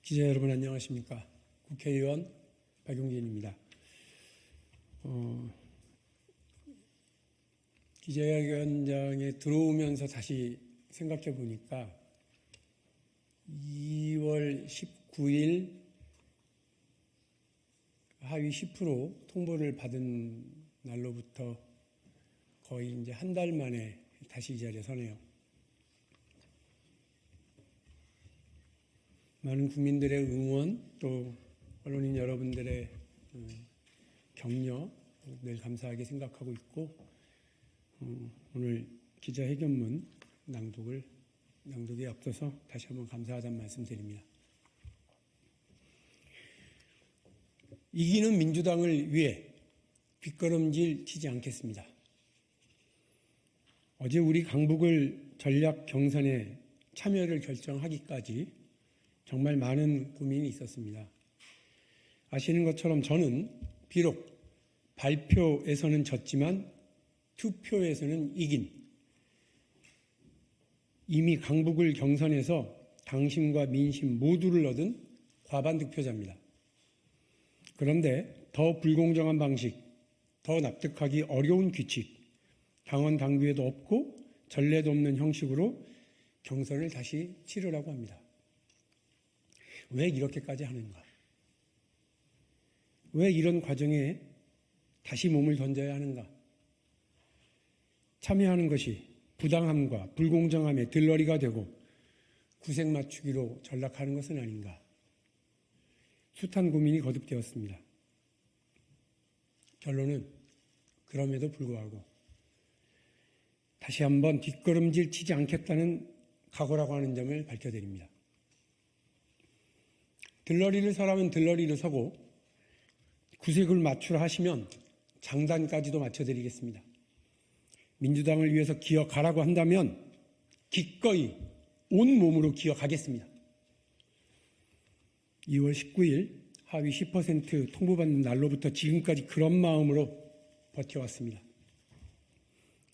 기자 여러분 안녕하십니까. 국회의원 박용진입니다. 기자회견장에 들어오면서 다시 생각해 보니까 2월 19일 하위 10% 통보를 받은 날로부터 거의 이제 한 달 만에 다시 이 자리에 서네요. 많은 국민들의 응원 또 언론인 여러분들의 격려 늘 감사하게 생각하고 있고 오늘 기자회견문 낭독에 앞서서 다시 한번 감사하다는 말씀드립니다. 이기는 민주당을 위해 뒷걸음질 치지 않겠습니다. 어제 우리 강북을 전략 경선에 참여를 결정하기까지 정말 많은 고민이 있었습니다. 아시는 것처럼 저는 비록 발표에서는 졌지만 투표에서는 이긴 이미 강북을 경선해서 당심과 민심 모두를 얻은 과반 득표자입니다. 그런데 더 불공정한 방식, 더 납득하기 어려운 규칙, 당원 당규에도 없고 전례도 없는 형식으로 경선을 다시 치르라고 합니다. 왜 이렇게까지 하는가? 왜 이런 과정에 다시 몸을 던져야 하는가? 참여하는 것이 부당함과 불공정함의 들러리가 되고 구색 맞추기로 전락하는 것은 아닌가? 숱한 고민이 거듭되었습니다. 결론은 그럼에도 불구하고 다시 한번 뒷걸음질 치지 않겠다는 각오라고 하는 점을 밝혀드립니다. 들러리를 서라면 들러리를 서고 구색을 맞추라 하시면 장단까지도 맞춰드리겠습니다. 민주당을 위해서 기어가라고 한다면 기꺼이 온몸으로 기어가겠습니다. 2월 19일 하위 10% 통보받는 날로부터 지금까지 그런 마음으로 버텨왔습니다.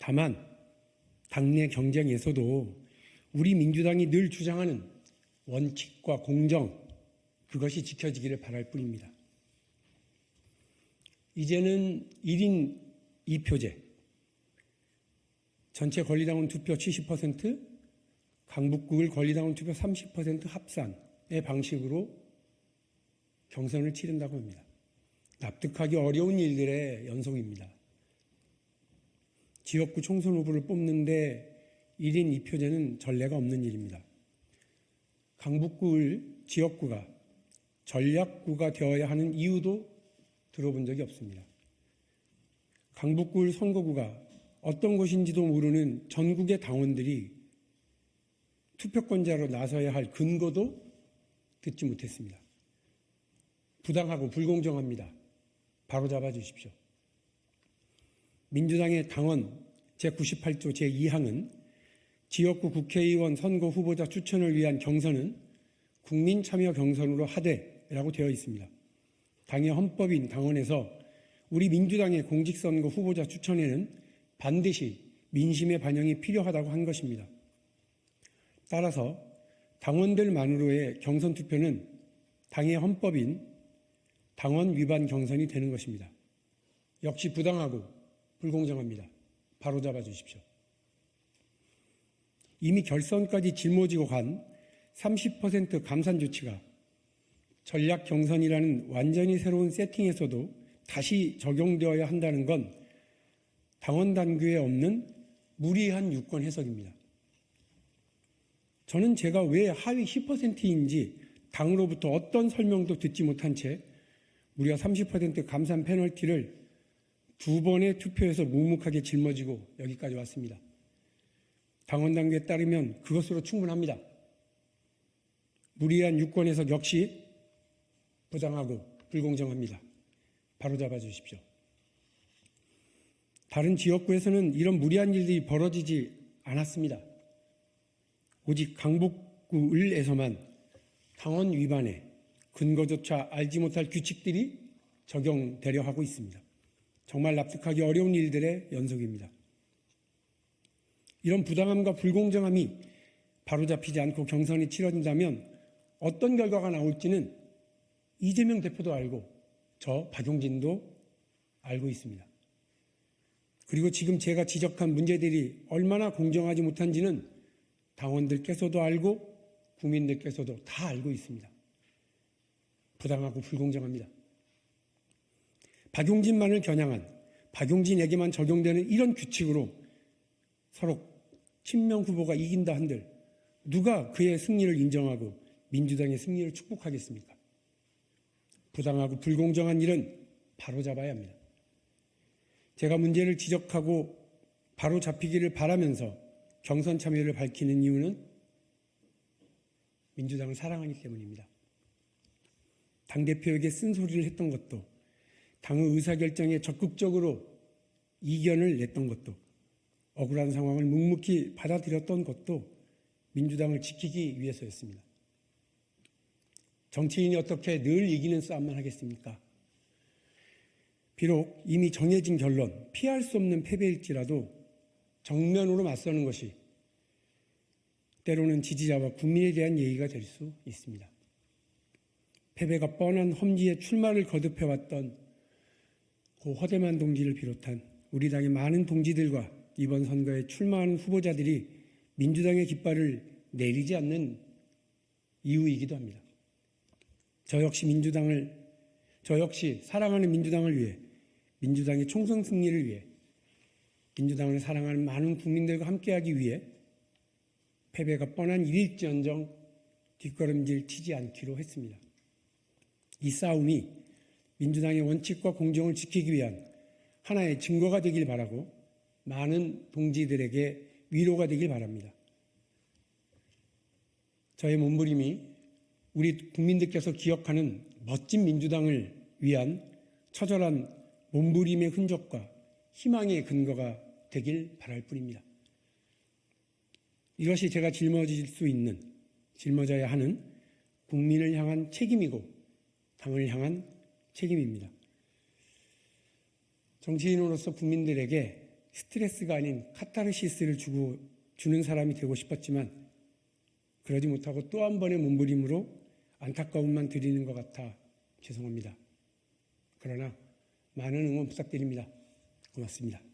다만 당내 경쟁에서도 우리 민주당이 늘 주장하는 원칙과 공정, 그것이 지켜지기를 바랄 뿐입니다. 이제는 1인 2표제, 전체 권리당원 투표 70%, 강북구을 권리당원 투표 30% 합산의 방식으로 경선을 치른다고 합니다. 납득하기 어려운 일들의 연속입니다. 지역구 총선 후보를 뽑는데 1인 2표제는 전례가 없는 일입니다. 강북구을 지역구가 전략구가 되어야 하는 이유도 들어본 적이 없습니다. 강북구를 선거구가 어떤 곳인지도 모르는 전국의 당원들이 투표권자로 나서야 할 근거도 듣지 못했습니다. 부당하고 불공정합니다. 바로잡아 주십시오. 민주당의 당원 제98조 제2항은 지역구 국회의원 선거 후보자 추천을 위한 경선은 국민 참여 경선으로 하되라고 되어 있습니다. 당의 헌법인 당원에서 우리 민주당의 공직선거 후보자 추천에는 반드시 민심의 반영이 필요하다고 한 것입니다. 따라서 당원들만으로의 경선 투표는 당의 헌법인 당원 위반 경선이 되는 것입니다. 역시 부당하고 불공정합니다. 바로잡아 주십시오. 이미 결선까지 짊어지고 간 30% 감산 조치가 전략 경선이라는 완전히 새로운 세팅에서도 다시 적용되어야 한다는 건 당원 당규에 없는 무리한 유권 해석입니다. 저는 제가 왜 하위 10%인지 당으로부터 어떤 설명도 듣지 못한 채 무려 30% 감산 페널티를 2번의 투표에서 묵묵하게 짊어지고 여기까지 왔습니다. 당원 당규에 따르면 그것으로 충분합니다. 무리한 유권 해석 역시 부당하고 불공정합니다. 바로잡아 주십시오. 다른 지역구에서는 이런 무리한 일들이 벌어지지 않았습니다. 오직 강북구을에서만 당원 위반에 근거조차 알지 못할 규칙들이 적용되려 하고 있습니다. 정말 납득하기 어려운 일들의 연속입니다. 이런 부당함과 불공정함이 바로잡히지 않고 경선이 치러진다면 어떤 결과가 나올지는 이재명 대표도 알고 저 박용진도 알고 있습니다. 그리고 지금 제가 지적한 문제들이 얼마나 공정하지 못한지는 당원들께서도 알고 국민들께서도 다 알고 있습니다. 부당하고 불공정합니다. 박용진만을 겨냥한, 박용진에게만 적용되는 이런 규칙으로 서로 친명 후보가 이긴다 한들 누가 그의 승리를 인정하고 민주당의 승리를 축복하겠습니까? 부당하고 불공정한 일은 바로잡아야 합니다. 제가 문제를 지적하고 바로 잡히기를 바라면서 경선 참여를 밝히는 이유는 민주당을 사랑하기 때문입니다. 당대표에게 쓴소리를 했던 것도, 당의 의사결정에 적극적으로 이견을 냈던 것도, 억울한 상황을 묵묵히 받아들였던 것도 민주당을 지키기 위해서였습니다. 정치인이 어떻게 늘 이기는 싸움만 하겠습니까? 비록 이미 정해진 결론, 피할 수 없는 패배일지라도 정면으로 맞서는 것이 때로는 지지자와 국민에 대한 예의가 될 수 있습니다. 패배가 뻔한 험지에 출마를 거듭해왔던 고 허대만 동지를 비롯한 우리 당의 많은 동지들과 이번 선거에 출마하는 후보자들이 민주당의 깃발을 내리지 않는 이유이기도 합니다. 저 역시 사랑하는 민주당을 위해, 민주당의 총선 승리를 위해, 민주당을 사랑하는 많은 국민들과 함께하기 위해 패배가 뻔한 일일지언정 뒷걸음질 치지 않기로 했습니다. 이 싸움이 민주당의 원칙과 공정을 지키기 위한 하나의 증거가 되길 바라고 많은 동지들에게 위로가 되길 바랍니다. 저의 몸부림이 우리 국민들께서 기억하는 멋진 민주당을 위한 처절한 몸부림의 흔적과 희망의 근거가 되길 바랄 뿐입니다. 이것이 제가 짊어져야 하는 국민을 향한 책임이고 당을 향한 책임입니다. 정치인으로서 국민들에게 스트레스가 아닌 카타르시스를 주는 사람이 되고 싶었지만 그러지 못하고 또 한 번의 몸부림으로 안타까움만 드리는 것 같아 죄송합니다. 그러나 많은 응원 부탁드립니다. 고맙습니다.